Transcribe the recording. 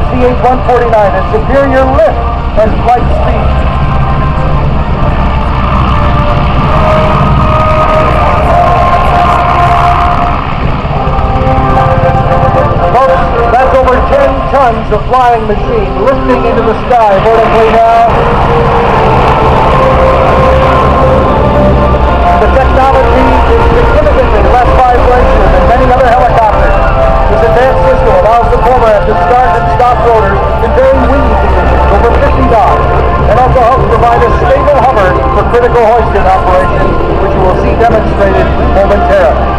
CH-149 has superior lift and flight speed. Folks, that's over 10 tons of flying machine lifting into the sky vertically now. The technology is significantly less vibration than many other helicopters. This advanced system allows the Cormorant to start and stop rotors in very windy conditions over 50 knots, and also helps provide a stable hover for critical hoisting operations, which you will see demonstrated momentarily.